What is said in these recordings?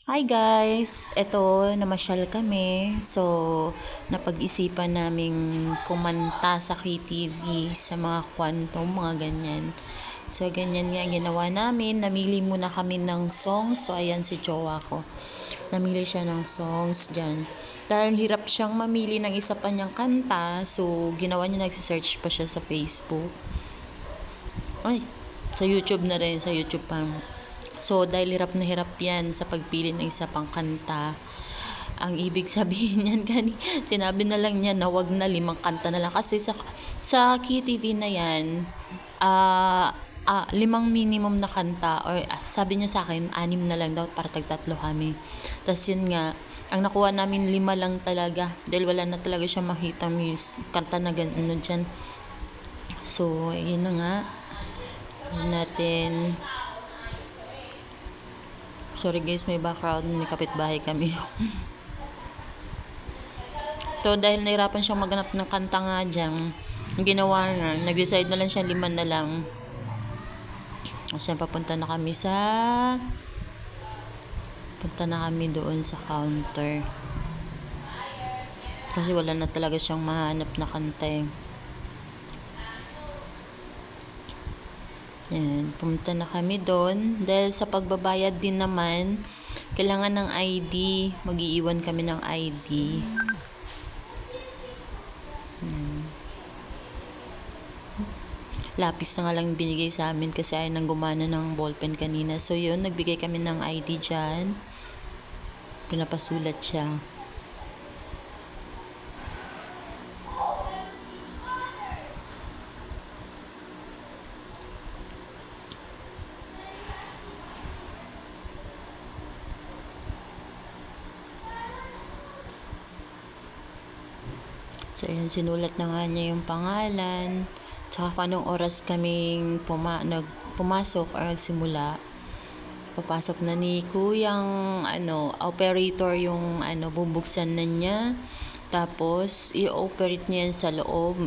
Hi guys! Eto, namasyal kami. So, napag-isipan naming kumanta sa KTV, sa mga kwantong, mga ganyan. So, ganyan nga ginawa namin. Namili muna kami ng songs. So, ayan si jowa ko. Namili siya ng songs dyan. Dahil hirap siyang mamili ng isa pa niyang kanta. So, ginawa niya, nagsisearch pa siya sa Facebook. Ay, sa YouTube na rin. Sa YouTube pa. So, dahil hirap na hirap yan sa pagpili ng isa pang kanta, ang ibig sabihin niyan sinabi na lang niya na wag na 5 kanta na lang. Kasi sa KTV na yan, 5 minimum na kanta, or sabi niya sa akin, 6 na lang daw para tag-3 kami. Tapos yun nga, ang nakuha namin 5 lang talaga. Dahil wala na talaga siya makita kanta na gano'n dyan. So, yun na nga. Yun natin. Sorry guys, may background, may kapitbahay kami. So, dahil nahirapan siyang maghanap ng kanta nga dyan, ginawa na, nag-decide na lang siya 5 na lang. Kasi punta na kami doon sa counter. Kasi wala na talaga siyang mahanap na kanta eh. Yan, pumunta na kami doon. Dahil sa pagbabayad din naman, kailangan ng ID. Mag-iiwan kami ng ID. Yan. Lapis na nga lang binigay sa amin kasi ayaw nang gumana ng ballpen kanina. So yun, nagbigay kami ng ID dyan. Pinapasulat siya. So, ayan, sinulat na nga niya yung pangalan, tsaka kung anong oras kaming pumasok or nagsimula. Papasok na ni kuyang, operator yung, bubuksan na niya. Tapos, i-operate niya yan sa loob.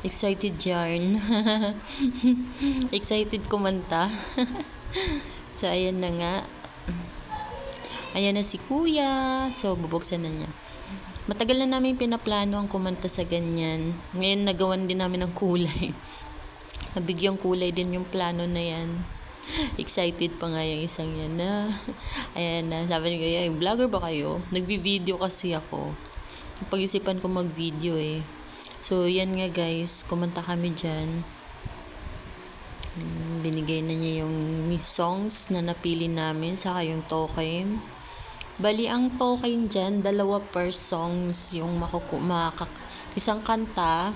Excited yarn. Excited kumanta. So, ayan na nga. Ayan na si kuya. So, bubuksan na niya. Matagal na namin pinaplano ang kumanta sa ganyan. Ngayon, nagawan din namin ng kulay. Nabigyang kulay din yung plano na yan. Excited pa nga yung isang yan na. Ayan na. Sabi niya, vlogger ba kayo? Nagvi-video kasi ako. Pag-isipan ko mag-video eh. So, yan nga guys. Kumanta kami dyan. Binigay na niya yung songs na napili namin. Saka yung token. Bali, ang token dyan, 2 per songs yung isang kanta,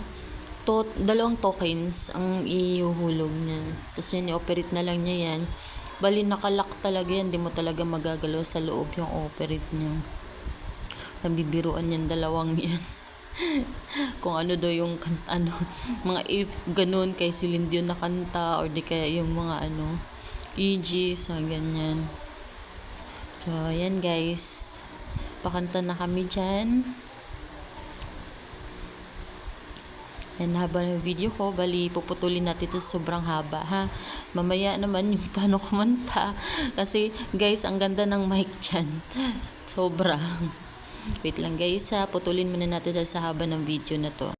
2 tokens ang ihuhulog niya. Tapos yun, i-operate na lang niya yan. Bali, nakalock talaga yan, di mo talaga magagalaw sa loob yung operate niya. Nabibiruan yan, 2 yan. Kung ano daw yung mga if ganun kay Celine Dion na kanta, or di kaya yung mga EG sa ganyan. So, ayan guys. Pakanta na kami dyan. Yan, haba ng video ko. Bali, puputulin natin ito sobrang haba, ha? Mamaya naman yung paano kumanta. Kasi, guys, ang ganda ng mic dyan. Sobra. Wait lang guys, ha? Putulin muna natin sa haba ng video na to.